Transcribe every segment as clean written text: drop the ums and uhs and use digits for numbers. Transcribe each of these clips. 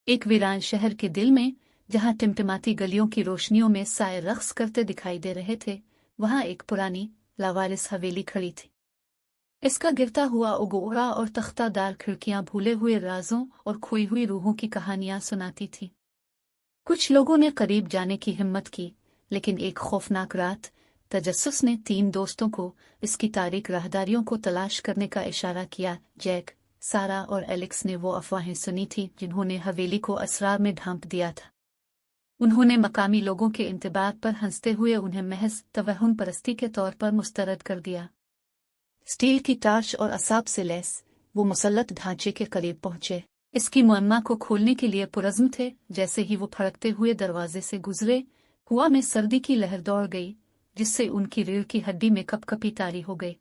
एक वीरान शहर के दिल में, जहां टिमटिमाती गलियों की रोशनियों में साए रक्स करते दिखाई दे रहे थे, वहां एक पुरानी लावारिस हवेली खड़ी थी। इसका गिरता हुआ उगोरा और तख्तादार खिड़कियां भूले हुए राजों और खोई हुई रूहों की कहानियां सुनाती थीं। कुछ लोगों ने करीब जाने की हिम्मत की, लेकिन एक खौफनाक रात तजस्सुस ने 3 दोस्तों को इसकी तारीक राहदारियों को तलाश करने का इशारा किया। जैक, सारा और एलेक्स ने वो अफवाहें सुनी थी जिन्होंने हवेली को असरार में ढांप दिया था। उन्होंने मकामी लोगों के इंतबाह पर हंसते हुए उन्हें महज तवहुम परस्ती के तौर पर मुस्तरद कर दिया। स्टील की टार्च और असाब से लैस वो मुसल्लत ढांचे के करीब पहुंचे। इसकी मुअम्मा को खोलने के लिए पुरज़्म थे। जैसे ही वो फड़कते हुए दरवाजे से गुजरे, हुआ में सर्दी की लहर दौड़ गई, जिससे उनकी रीढ़ की हड्डी में कपकपी तारी हो गई।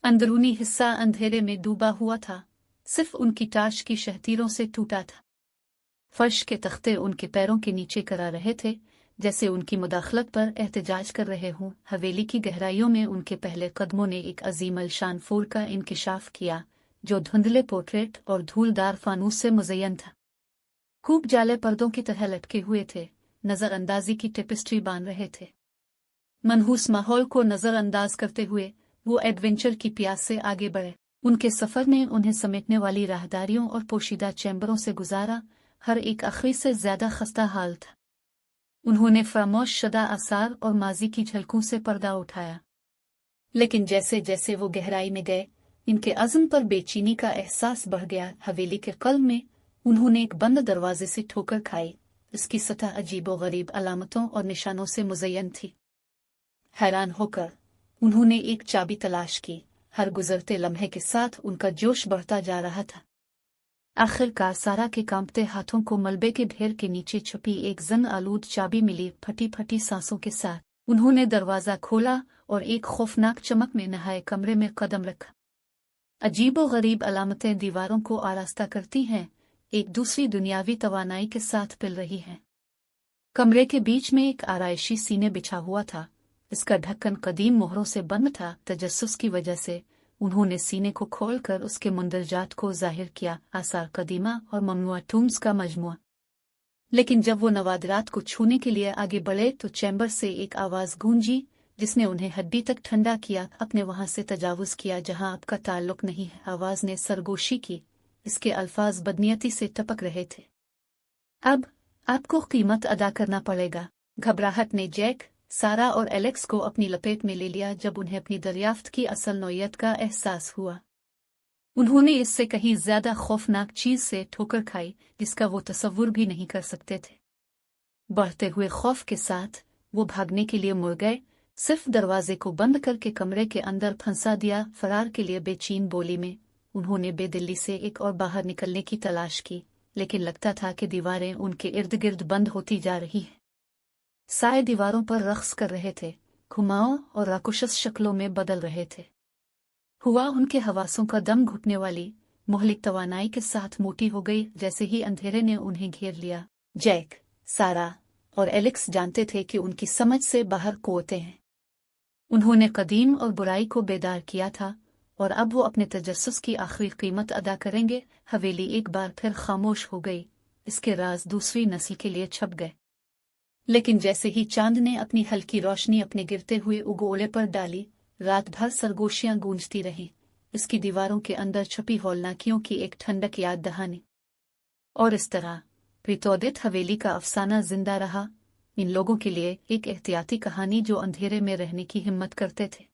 अंदरूनी हिस्सा अंधेरे में डूबा हुआ था, सिर्फ उनकी टार्च की शहतीरों से टूटा था। फर्श के तख्ते उनके पैरों के नीचे करा रहे थे, जैसे उनकी मुदाखलत पर एहतजाज कर रहे हों। हवेली की गहराइयों में उनके पहले कदमों ने एक अजीम अलशान फूल का इंकिशाफ किया, जो धुंधले पोर्ट्रेट और धूलदार फानूस से मुज़य्यन था। खूब जाले पर्दों की तरह लटके हुए थे, नजरअंदाजी की टेपिस्ट्री बांध रहे थे। मनहूस माहौल को नजरअंदाज करते हुए वो एडवेंचर की प्यास से आगे बढ़े। उनके सफर ने उन्हें समेटने वाली राहदारियों और पोशीदा चैम्बरों से गुजारा, हर एक आखिरी से ज्यादा खस्ता हाल था। उन्होंने फरामोश शुदा आसार और माजी की झलकों से पर्दा उठाया, लेकिन जैसे जैसे वो गहराई में गए, इनके अज़्म पर बेचैनी का एहसास बढ़ गया। हवेली के क़ल्ब में उन्होंने एक बंद दरवाजे से ठोकर खाई। इसकी सतह अजीबो-गरीब अलामतों और निशानों से मुज़य्यन थी। हैरान होकर उन्होंने एक चाबी तलाश की। हर गुजरते लम्हे के साथ उनका जोश बढ़ता जा रहा था। आखिरकार सारा के कांपते हाथों को मलबे के ढेर के नीचे छुपी एक जंग आलूद चाबी मिली। फटी फटी सांसों के साथ उन्होंने दरवाजा खोला और एक खौफनाक चमक में नहाए कमरे में कदम रखा। अजीबो-गरीब अलामतें दीवारों को आरास्ता करती हैं, एक दूसरी दुनियावी तवानाई के साथ पिल रही हैं। कमरे के बीच में एक आरायशी सीने बिछा हुआ था। इसका ढक्कन कदीम मोहरों से बंद था। तजस्सुस की वजह से उन्होंने सीने को खोलकर उसके मुंदरजात को जाहिर किया, आसार कदीमा और ममनुआ टूम्स का मजमुआ। लेकिन जब वो नवादरात को छूने के लिए आगे बढ़े तो चैम्बर से एक आवाज गूंजी, जिसने उन्हें हड्डी तक ठंडा किया। अपने वहां से तजावुज किया जहां आपका ताल्लुक नहीं है। आवाज ने सरगोशी की, इसके अल्फाज बदनियती से टपक रहे थे। अब आपको कीमत अदा करना पड़ेगा। घबराहट ने जैक, सारा और एलेक्स को अपनी लपेट में ले लिया जब उन्हें अपनी दरियाफ्त की असल नौयत का एहसास हुआ। उन्होंने इससे कहीं ज्यादा खौफनाक चीज से ठोकर खाई, जिसका वो तसव्वुर भी नहीं कर सकते थे। बढ़ते हुए खौफ के साथ वो भागने के लिए मुड़ गए, सिर्फ दरवाजे को बंद करके कमरे के अंदर फंसा दिया। फरार के लिए बेचैन बोली में उन्होंने बेदिली से एक और बाहर निकलने की तलाश की, लेकिन लगता था कि दीवारें उनके इर्द गिर्द बंद होती जा रही हैं। साए दीवारों पर रक्स कर रहे थे, घुमाओ और राकुशस शक्लों में बदल रहे थे। हुआ उनके हवासों का दम घुटने वाली मोहलिक तवानाई के साथ मोटी हो गई जैसे ही अंधेरे ने उन्हें घेर लिया। जैक, सारा और एलेक्स जानते थे कि उनकी समझ से बाहर कुव्वतें हैं। उन्होंने कदीम और बुराई को बेदार किया था, और अब वो अपने तजस्सुस की आखिरी कीमत अदा करेंगे। हवेली एक बार फिर खामोश हो गई, इसके राज दूसरी नस्ल के लिए छप गए। लेकिन जैसे ही चांद ने अपनी हल्की रोशनी अपने गिरते हुए उगोले पर डाली, रात भर सरगोशियां गूंजती रहीं, इसकी दीवारों के अंदर छुपी हौलनाकियों की एक ठंडक याद दहानी। और इस तरह प्रीतोदित हवेली का अफसाना जिंदा रहा, इन लोगों के लिए एक एहतियाती कहानी जो अंधेरे में रहने की हिम्मत करते थे।